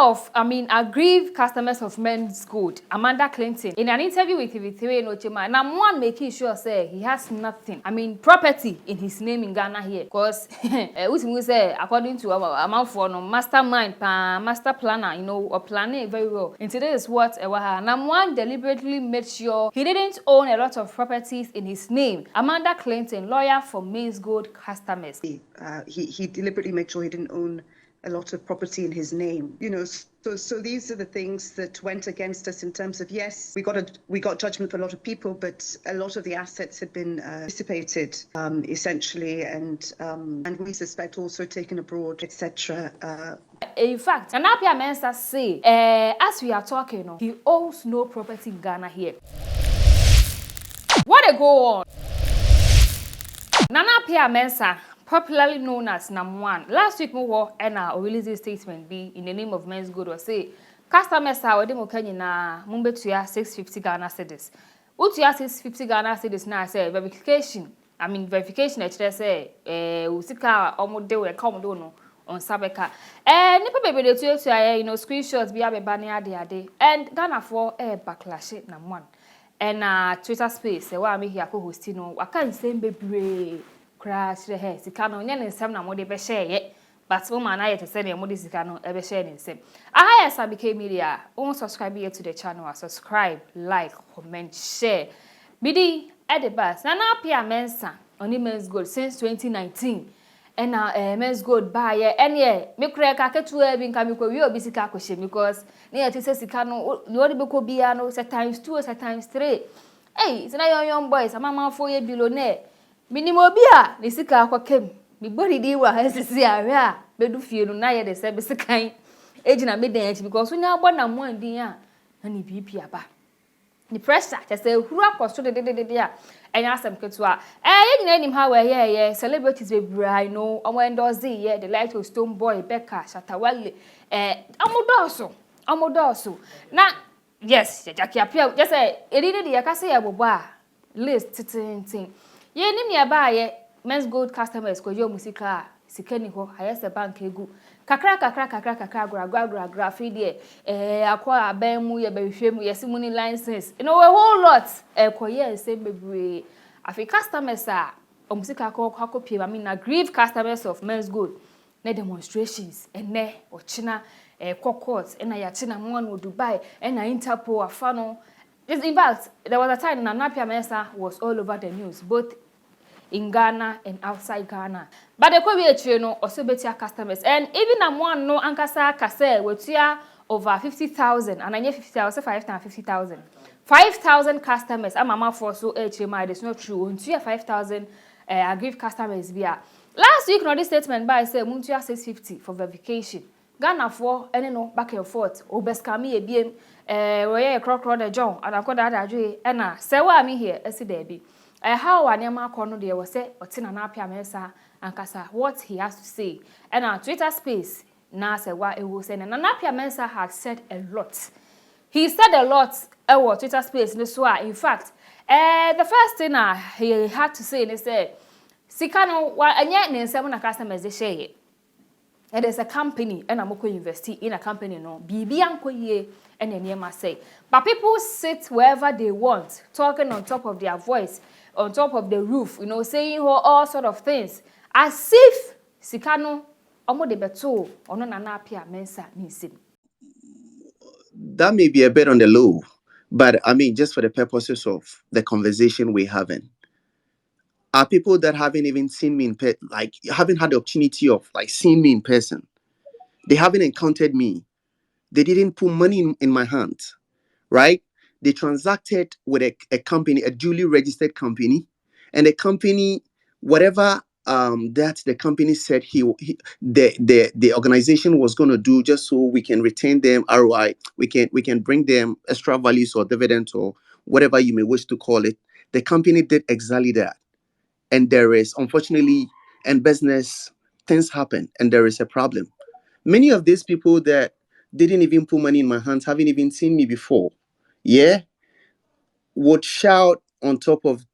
of, aggrieved customers of Menzgold, Amanda Clinton, in an interview with TV3 in Ochema, NAM1 making sure say he has nothing, property in his name in Ghana here. Because, we say, according to our amount for no mastermind, master planner, or planning very well. And today is what NAM1 deliberately made sure he didn't own a lot of properties in his name. Amanda Clinton, lawyer for Menzgold customers. He deliberately made sure he didn't own a lot of property in his name, so these are the things that went against us in terms of, yes, we got judgment for a lot of people, but a lot of the assets had been dissipated essentially, and we suspect also taken abroad, etc. In fact, Nana Appiah Mensah say, as we are talking, he owns no property in Ghana here. What a go on? Nana Appiah Mensah, popularly known as NAM1. Last week, we released a statement in the name of Menzgold or say, customers are within Okanyina, Mumbai to 650 Ghana cedis. What you 650 Ghana cedis now say verification. Verification, say, Usika, Omodo, and Comodono on Sabeka. And Nipa baby, the two screenshots be a banner day. And Ghana for a backlash, NAM1. And Twitter space, Serwah Amihere hostino, I can't say baby. Crash the hair, Sikano, and some Namodi be share, but woman I to send a Modi Sikano ever share in same. I have SammyKay Media, own subscribe here to the channel, subscribe, like, comment, share. Bidi at the bus, Nana Appiah Mensah on Menzgold since 2019. And now Menzgold buyer, and yeah, me crack a two having come with your question because near to say Sikano, you want to be biano, set times 2 or set times 3. Hey, it's not young boys, I'm a man for a billionaire. Minimobia, the sika kem. Me body di wa hesisi area. Bedu fie no na ye de se be sekan. Ejina me den because when you born na mo andin a na ni bibi aba. The pressure just say huru akoso de a. Enya asem ketua. Ye nyina nim ha we ye celebrities be bra no. Omo endorse ye the light of stone boy Becca shatta wale. Amodoso. Na yes, Jackie Appiah just say e di de ye ka say ye bobo a list tin. Ye nim ya ba ye Menzgold customers ko yo musika sikani ho ayese bank egu kakra gra free there akwa aben ye behwe mu yesi money license a whole lot ko ye se bebre afi customers a omusika ko akopie na grieve customers of Menzgold na demonstrations ene ochina court na ya china mo no Dubai na Interpol afano. In fact, there was a time Nana Appiah Mensah was all over the news, both in Ghana and outside Ghana. But the Kobe also better customers. And even NAM1 no ankasa kase wetia over 50,000 and I need 50,000, 5,000. 5,000 customers. I'm mama for so HMI. It's not true. Until 5,000 aggrieved customers via. Last week, no this statement by say Muntia 650 for verification. Ghana for any no back and forth. Obeskami a BM where a croc the John and I call that Adre and Serwah Amihere as debi. How Wanyama Kono there was say or Nana Appiah Mensah and Kasa what he has to say. And our Twitter space now say what it was saying. And Nana Appiah Mensah has said a lot. He said a lot our Twitter space in in fact, the first thing he had to say is say Sikano wa anya ne nsem na customers they share. And there's a company and I'm going to invest in a company no bibi anko ye and enema say. But people sit wherever they want, talking on top of their voice, on top of the roof, saying all sort of things. As if Sikano omo de beto ono Nana Appiah Mensah nisim. That may be a bit on the low, but just for the purposes of the conversation we're having. Are people that haven't even seen me haven't had the opportunity of seeing me in person. They haven't encountered me. They didn't put money in my hand, right? They transacted with a company, a duly registered company, and the company, whatever that the company said the organization was going to do, just so we can retain them ROI, we can bring them extra values or dividends or whatever you may wish to call it. The company did exactly that. And there is, unfortunately, in business, things happen and there is a problem. Many of these people that didn't even put money in my hands, haven't even seen me before, would shout on top of,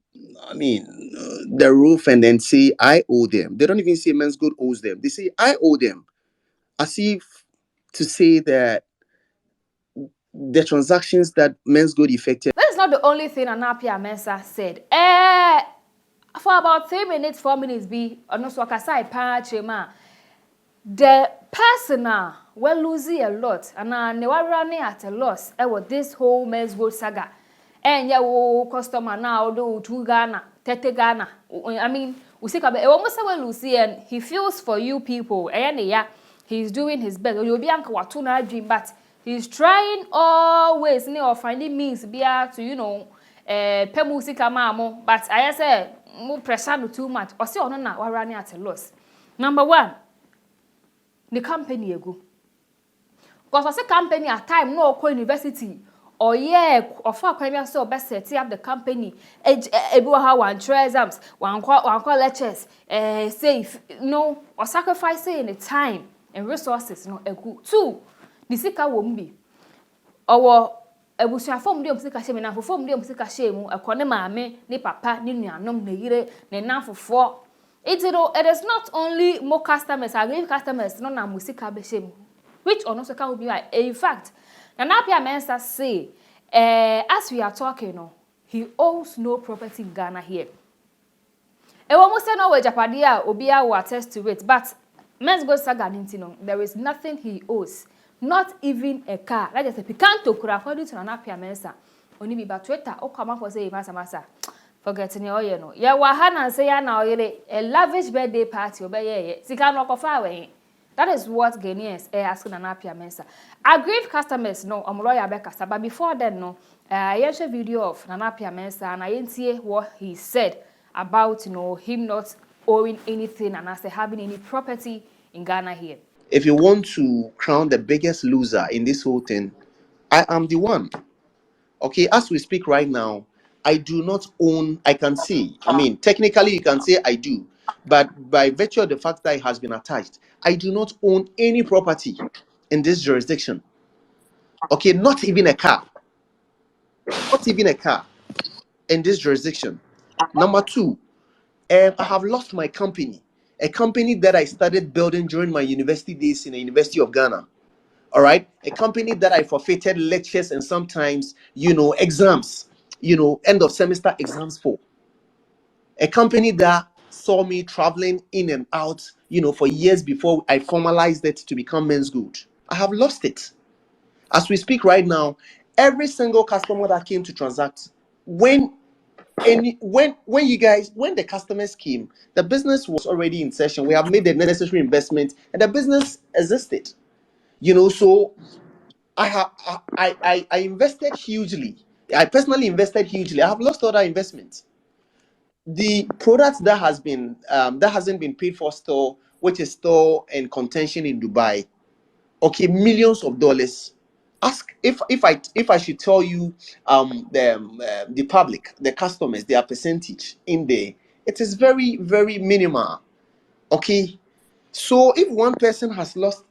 the roof and then say, I owe them. They don't even say Menzgold owes them. They say, I owe them. As if to say that the transactions that Menzgold effected. That is not the only thing Nana Appiah Mensah said. For about 3 minutes, 4 minutes, also the person will lose a lot, and they were running at a loss. With this whole Menzgold saga, and ya customer now do 2 Ghana, 30 Ghana. I mean, we see almost lose, and he feels for you people. And yeah, he's doing his best. You'll be uncle what dream, but he's trying always, or finding means to pay music mamo. But I say more pressure too much. Or see, no, we're running at a loss. Number 1. The company ego. Because I say company at time no co university or or for premier so best set up the company. How one try exams, one call lectures, safe, no, or sacrificing the time and resources no ego. 2, the sika won't be. Or ebusua form de omsika shame na form de omsika shame akone maame ni papa ni nuanom na yire na nanfofo. It is not only more customers, aggrieved customers, no na musika be shame, which also can be right. In fact, Nana Appiah Mensah say, as we are talking, he owns no property in Ghana here. Almost no way Japadia Obia will attest to it, but Menzgold saga there is nothing he owes, not even a car. That is a picanto according to Nana Appiah Mensah. Only be but Twitter or come up for say masa. Forgetting your no. Ya wahana say na a lavish birthday party obey sika no kofa we. That is what Ghanaians asking Nana Appiah Mensah. Aggrieved customers no omloya bekasa, but before then no I share video of Nana Appiah Mensah and I ain't what he said about him not owing anything and as having any property in Ghana here. If you want to crown the biggest loser in this whole thing, I am the one. Okay, as we speak right now, I do not own, I can say, I mean, technically you can say I do, but by virtue of the fact that it has been attached, I do not own any property in this jurisdiction. Okay, not even a car. Not even a car in this jurisdiction. Number 2, I have lost my company, a company that I started building during my university days in the University of Ghana. All right, a company that I forfeited lectures and sometimes, exams, end of semester exams for. A company that saw me traveling in and out, for years before I formalized it to become Menzgold. I have lost it. As we speak right now, every single customer that came to transact, when the customers came, the business was already in session. We have made the necessary investment, and the business existed. So I invested hugely. I personally invested hugely. I have lost other investments. The product that hasn't been paid for store, which is store and contention in Dubai, okay, millions of dollars. Ask if I should tell you the public, the customers, their percentage in there, it is very, very minimal. Okay, so if one person has lost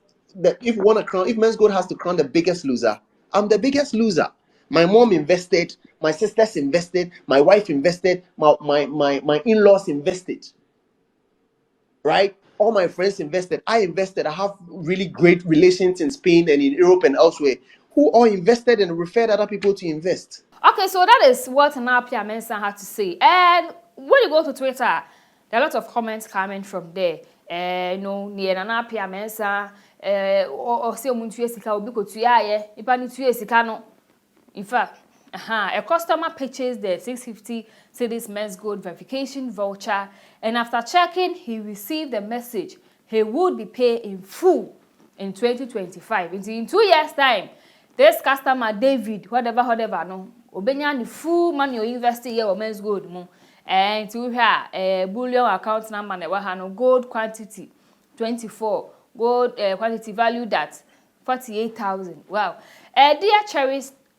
if Menzgold has to crown the biggest loser, I'm the biggest loser. My mom invested, my sisters invested, my wife invested, my in-laws invested, right? All my friends invested. I invested. I have really great relations in Spain and in Europe and elsewhere who all invested and referred other people to invest. Okay, so that is what Nana Appiah Mensah had to say. And when you go to Twitter, there are a lot of comments coming from there. Near Nana Appiah Mensah, or say Omuntu Sika Obiko Tuyaye, Ipani Tuye Sikano. In fact, a customer purchased the 650 cedis Menzgold verification voucher, and after checking, he received a message he would be paid in full in 2025. In 2 years' time, this customer David, whatever, no, obenya the full money you invested here or Menzgold mo, and to have bullion account number no gold quantity 24, gold quantity valued at 48,000. Wow, dear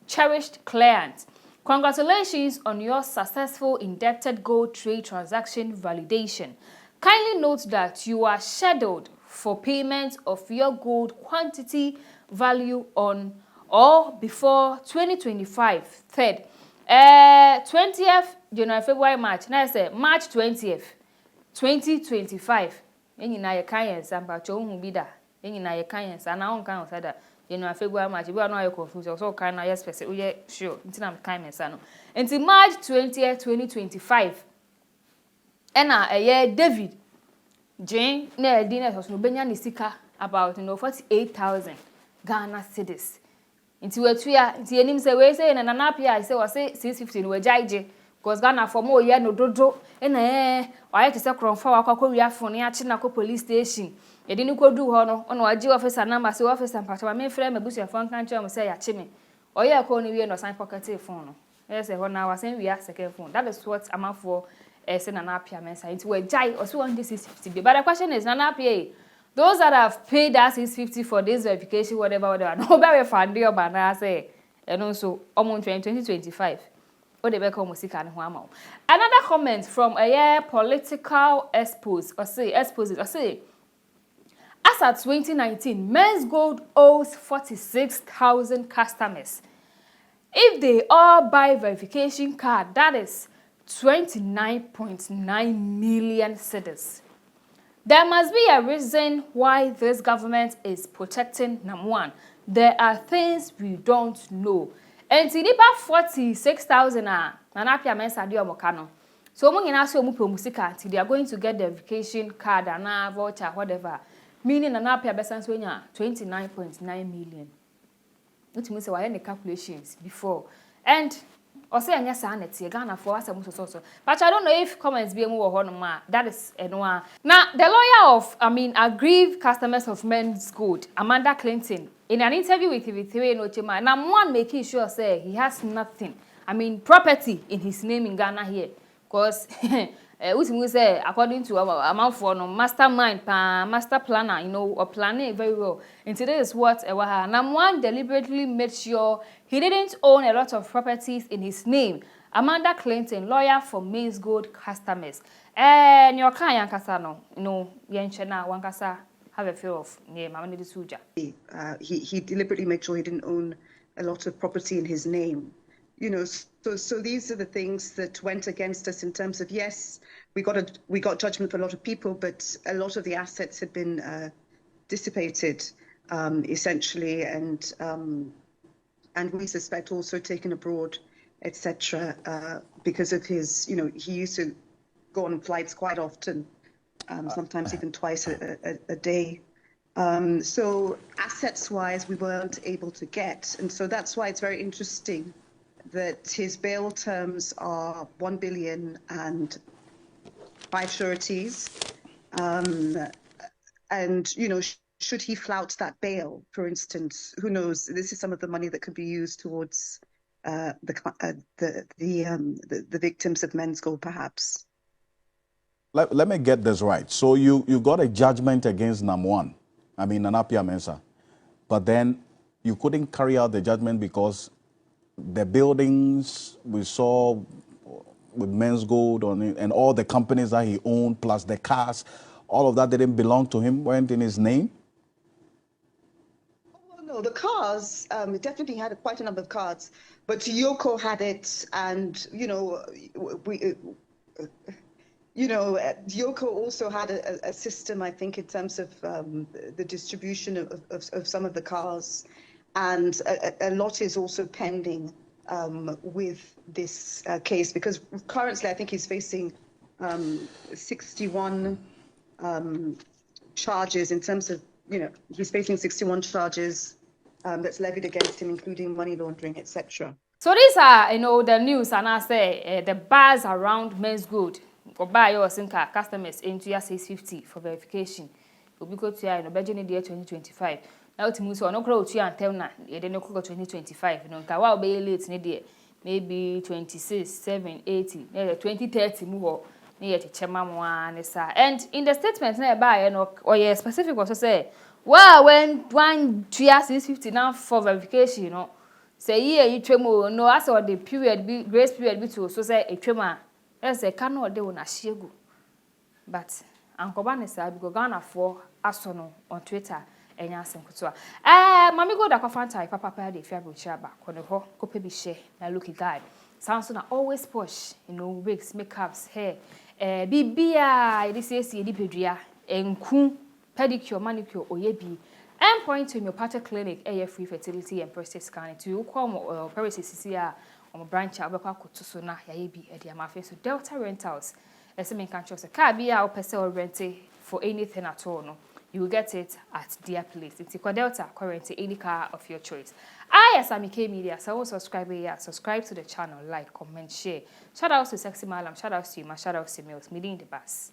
cherished client, congratulations on your successful indebted gold trade transaction validation. Kindly note that you are scheduled for payment of your gold quantity value on or before 2025 3rd 20th January, February, March. Now I say March 20th 2025. Eni na ye kan example cho hu bi da na ye kan sa na on kan say that January February March we are no confused so kan na yes person we sure nti na kan Mensah no nti March 20th 2025 ena David Jane na edina so no benya ni sika about 48,000 Ghana cedis nti wetua nti enim say we say na Nana Appiah say we say 650 no wajaije because Ghana for more ye no dodo ena waye te say kronfa wakwa wia fo ne achi na ko police station yedi ni kodu ho no ono agi officer number say officer mpatwa me frɛ mabusu fo nkan che mo say ya chi me oye ko ni wie no sign pocket phone no yes ho na wa sen wia second phone that is what amafo say Nana Appiah Mensah nti we jai also 150 but the question is Nana Appiah those that have paid that 650 for this verification whatever no be refund your bana say eno so omo 2025 o de be ka musika ne ho ama. Another comment from a political expose or say as at 2019 Menzgold owes 46,000 customers. If they all buy verification card, that is 29.9 million cedis. There must be a reason why this government is protecting NAM1. There are things we don't know. And nipa 46,000 Nana Appiah Mensah di omokano. So mo nyina so mu musika until they are going to get the verification card and voucher whatever. Meaning Nana Appiah besan so nya 29.9 million. It means why any calculations before. And or say anya sa na tie Ghana for asem so. But I don't know if comments be mu wo ho no ma. That is enoa. Now the lawyer of aggrieved customers of Menzgold, Amanda Clinton, in an interview with TV3 in Ochema, NAM1 making sure say he has nothing. Property in his name in Ghana here. Because we say according to our amount for no mastermind, master planner, or planning very well. And today is what NAM1 deliberately made sure he didn't own a lot of properties in his name. Amanda Clinton, lawyer for Menzgold customers. Your kind yankasa no, yenchena wankasa have a fear of Mama Suja. He deliberately made sure he didn't own a lot of property in his name. So these are the things that went against us in terms of, yes, we got judgment for a lot of people, but a lot of the assets had been dissipated essentially, and we suspect also taken abroad, etc. Because of his, he used to go on flights quite often. Sometimes even twice a day. So assets-wise, we weren't able to get. And so that's why it's very interesting that his bail terms are 1 billion and 5 sureties. And, should he flout that bail, for instance, who knows? This is some of the money that could be used towards the victims of Menzgold, perhaps. Let me get this right. So you got a judgment against NAM1, Nana Appiah Mensah, but then you couldn't carry out the judgment because the buildings we saw with Menzgold on it and all the companies that he owned, plus the cars, all of that didn't belong to him, weren't in his name? No, the cars, definitely had quite a number of cars, but Yoko had it, and, Yoko also had a system, I think, in terms of the distribution of some of the cars, and a lot is also pending with this case, because currently I think he's facing 61 charges in terms of, he's facing 61 charges that's levied against him, including money laundering, etc. So these are, the news, and I say the bars around Menzgold. Or buy your sinker customers into your 650 for verification. We'll be good to your budget in the year 2025. Now to move on, no crowd to and tell na, you don't know 2025. Kawa be late in maybe 26, 7, 80, 2030 move near to Chema. And in the statement nearby, or your specific also say, well, when one 650 now for verification, say, yeah, you tremor, no, as or the period, grace period, be to so say a tremor. As a canoe de wona shiegu. But Uncle Banessa because Ghana for Asono on Twitter and Yasin Kutua. Mammy go da Fanta, Papa de Fabu Chaba, Konoho, Cope share, na looky guy. Sounds always push, wigs, makeups, hair. Bibia, this is Pedria, and Kun, pedicure, manicure, oyebi. Endpoint homeopathic clinic, air free fertility and prostate scanning. To you come Paris CCR on branch out to so na yabi at the Amafe. So Delta Rentals. As I can't a car be our person renting for anything at all. No, you will get it at their place. It's Delta currently any car of your choice. I am SammyKay Media. So subscribe here, subscribe to the channel, like, comment, share. Shout out to Sexy Malam, shout out to you, shout out to Mills, meeting the bus.